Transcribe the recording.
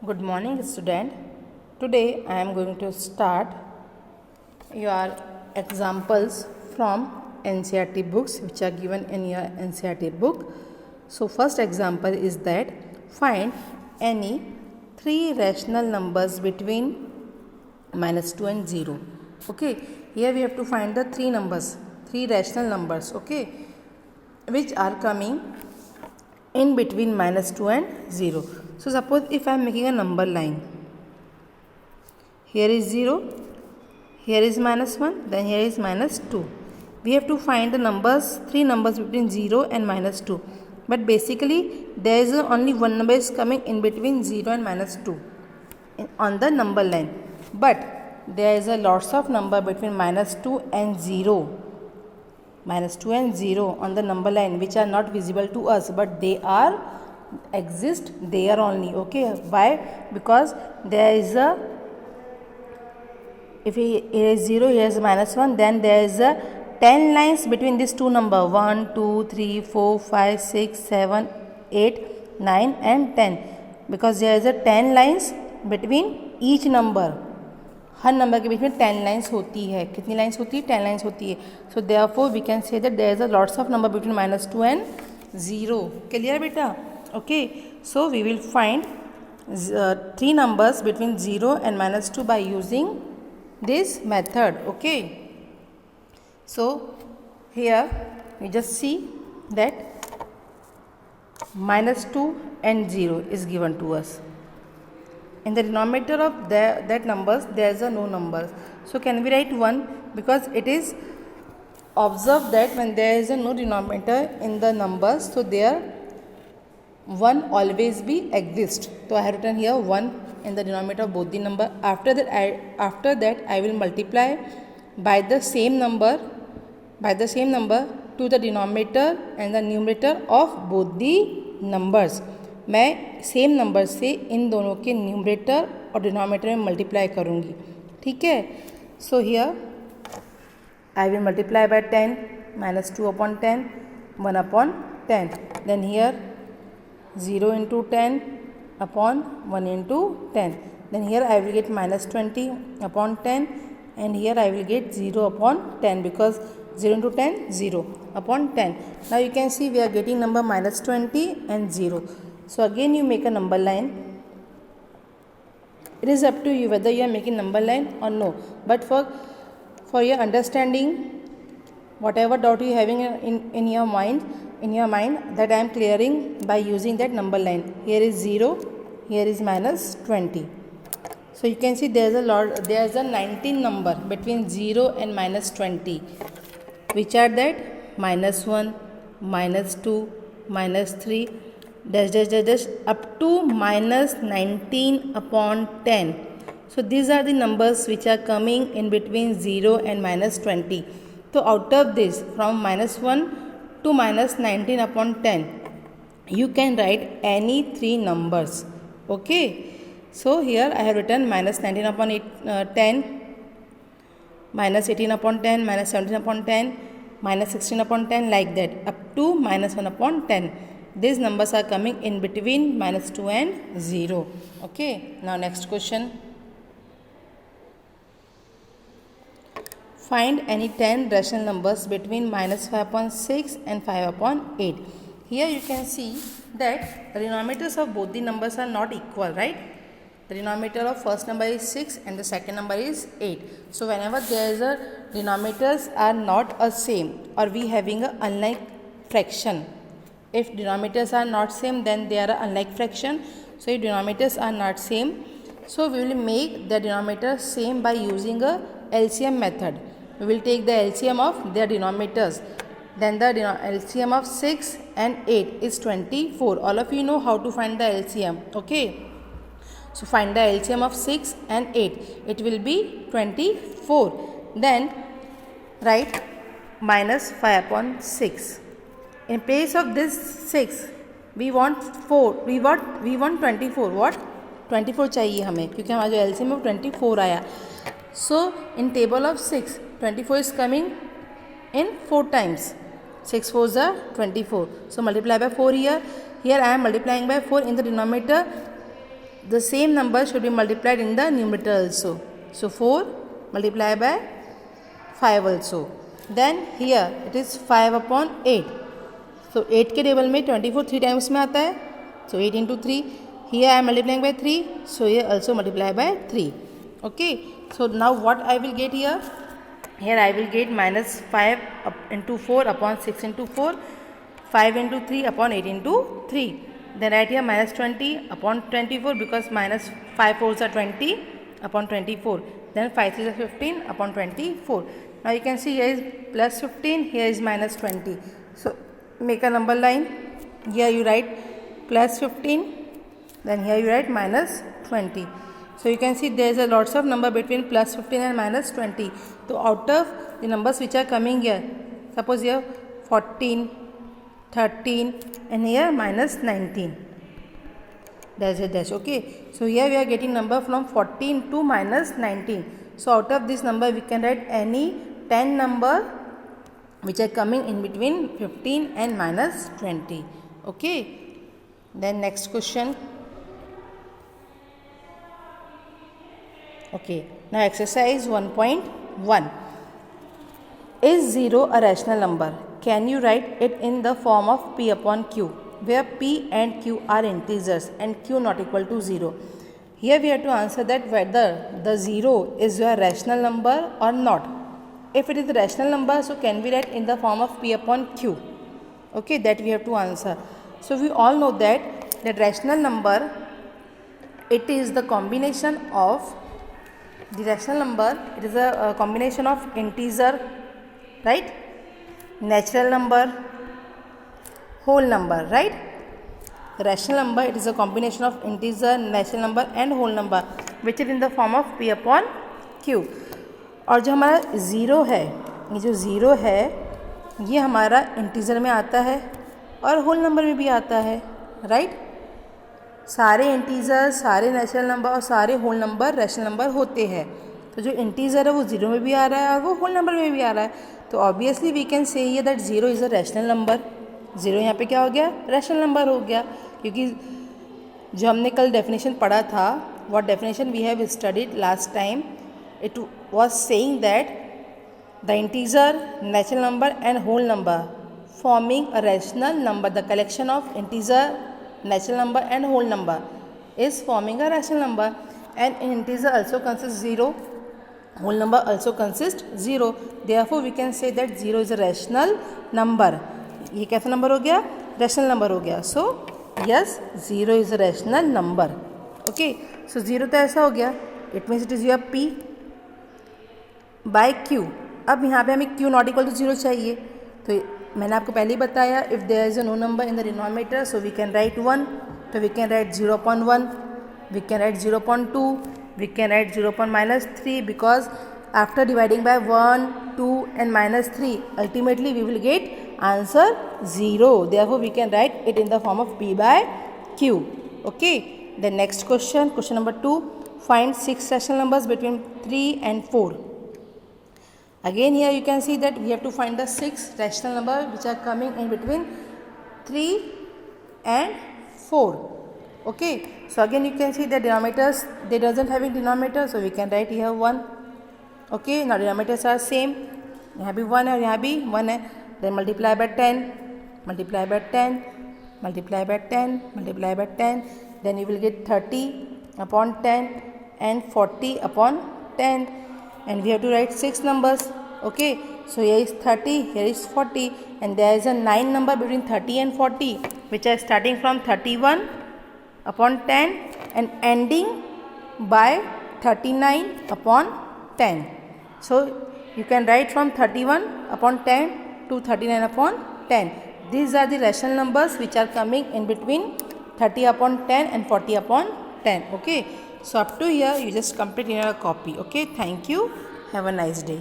Good morning, student. Today I am going to start your examples from NCERT books which are given in your NCERT book. So first example is that find any three rational numbers between -2 and 0. Okay, here we have to find the three rational numbers, okay, which are coming in between -2 and 0. So suppose if I am making a number line, here is 0, here is -1, then here is -2. We have to find the three numbers between 0 and -2. But basically there is only one number is coming in between 0 and -2 on the number line. But there is a lots of number between -2 and 0. -2 and 0 on the number line which are not visible to us, but they are exist there only. Okay, why? Because there is a, if here is 0, here is -1, then there is a 10 lines between these two number 1 2 3 4 5 6 7 8 9 and 10, because there is a 10 lines between each number. Her number के बीच में 10 lines होती है. कितनी lines होती है? 10 lines होती है. So therefore we can say that there is a lots of number between -2 and 0. Clear बेटा? Okay, so we will find three numbers between 0 and -2 by using this method. Okay, so here we just see that -2 and 0 is given to us. In the denominator of that numbers there is a no numbers. So can we write 1? Because it is observed that when there is a no denominator in the numbers, so there 1 always be exist. So I have written here 1 in the denominator of both the number. After that I will multiply by the same number to the denominator and the numerator of both the numbers. मैं same number से इन दोनों के numerator और denominator में multiply करूँगी. ठीक है? So here I will multiply by 10, -2 upon 10, 1 upon 10. Then here 0 into 10 upon 1 into 10. Then here I will get -20 upon 10, and here I will get 0 upon 10, because 0 into 10 0 upon 10. Now you can see we are getting number -20 and 0. So again you make a number line. It is up to you whether you are making number line or no. But for your understanding, whatever doubt you having in your mind, that I am clearing by using that number line. Here is 0, here is -20. So you can see there is a 19 number between 0 and -20, which are that -1, -2, -3, dash up to -19 upon 10. So these are the numbers which are coming in between 0 and -20. So out of this, from -1 to -19 upon 10, you can write any three numbers. Okay, so here I have written -19 upon 10, -18 upon 10, -17 upon 10, -16 upon 10, like that up to -1 upon 10. These numbers are coming in between -2 and 0. Okay, now next question. Find any 10 rational numbers between -5 upon 6 and 5 upon 8. Here you can see that the denominators of both the numbers are not equal, right? The denominator of first number is 6 and the second number is 8. So whenever there is a denominators are not a same, or we having a unlike fraction. If denominators are not same, then they are unlike fraction. So if denominators are not same, so we will make the denominator same by using a LCM method. We will take the LCM of their denominators. Then the LCM of 6 and 8 is 24. All of you know how to find the LCM. Okay, so find the LCM of 6 and 8. It will be 24. Then write -5 upon 6. In place of this 6, we want 4. We want 24. What? 24 चाहिए हमें, क्योंकि हमारा जो LCM में 24 आया. So in table of 6, 24 is coming in 4 times. 6 4s are 24. So multiply by 4 here. Here I am multiplying by 4 in the denominator. the same number should be multiplied in the numerator also. So 4 multiplied by 5 also. Then here it is 5 upon 8. So 8 के table में 24 3 times में आता है. So 8 into 3. Here I am multiplying by 3. So here also multiply by 3. Okay. So now what I will get here? Here I will get minus 5 into 4 upon 6 into 4. 5 into 3 upon 8 into 3. Then right here minus 20 upon 24 because minus 5 4s are 20 upon 24. Then 5 3s are 15 upon 24. Now you can see here is plus 15, here is minus 20. So make a number line. Here you write plus 15, then here you write minus 20. So you can see there is a lots of number between plus 15 and minus 20. So out of the numbers which are coming here, suppose here 14, 13 and here minus 19. There's a dash. Okay. So here we are getting number from 14 to minus 19. So out of this number we can write any 10 number which are coming in between 15 and minus 20. Okay. Then next question. Okay. Now exercise 1.1. Is 0 a rational number? Can you write it in the form of P upon Q, where P and Q are integers and Q not equal to 0? Here we have to answer that whether the 0 is your rational number or not. If it is a rational number, so can we write in the form of P upon Q? Okay, that we have to answer. So we all know that rational number, it is the combination of the rational number. It is a combination of integer, right? Natural number, whole number, right? Rational number, it is a combination of integer, natural number and whole number which is in the form of P upon Q. और जो हमारा zero है, ये जो zero है ये हमारा integer में आता है और होल नंबर में भी आता है, राइट? सारे इंटीजर, सारे नेचुरल नंबर और सारे होल नंबर रैशनल नंबर होते हैं. तो जो इंटीजर है वो ज़ीरो में भी आ रहा है और वो होल नंबर में भी आ रहा है. तो obviously we can say here that zero is a rational number. Zero यहाँ पे क्या हो गया? रैशनल नंबर हो गया. क्योंकि जो हमने कल डेफिनेशन पढ़ा था, what definition we have studied last time, it was saying that the integer, natural number and whole number forming a rational number, the collection of integer, natural number and whole number is forming a rational number. And integer also consists 0, whole number also consists 0. Therefore we can say that 0 is a rational number. ये कैसा number हो गया? Rational number हो गया. So yes, 0 is a rational number. Okay, so 0 तो ऐसा हो गया. It means it is your P by Q. अब यहाँ पे हमें Q नॉट इक्वल टू 0 चाहिए. तो मैंने आपको पहले ही बताया, if there is a no number in the denominator so we can write 1. तो we can write 0.1, we can write 0.2, we can write 0.-3 because after dividing by 1, 2 and -3 ultimately we will get answer 0. Therefore we can write it in the form of P by Q. Okay. The next question, question number 2, find 6 rational numbers between 3 and 4. Again here you can see that we have to find the 6 rational numbers which are coming in between 3 and 4. Okay. So again you can see the denominators, they doesn't having denominator, so we can write here 1. Okay. Now denominators are same. यहाँ भी 1 है और यहाँ भी 1 है. Then multiply by 10, multiply by 10, multiply by 10, multiply by 10. Then you will get 30 upon 10 and 40 upon 10. And we have to write 6 numbers. Okay. So here is 30, here is 40, and there is a 9 number between 30 and 40 which are starting from 31 upon 10 and ending by 39 upon 10. So you can write from 31 upon 10 to 39 upon 10. These are the rational numbers which are coming in between 30 upon 10 and 40 upon 10. Okay. So up to here you just complete in your copy. Okay. Thank you. Have a nice day.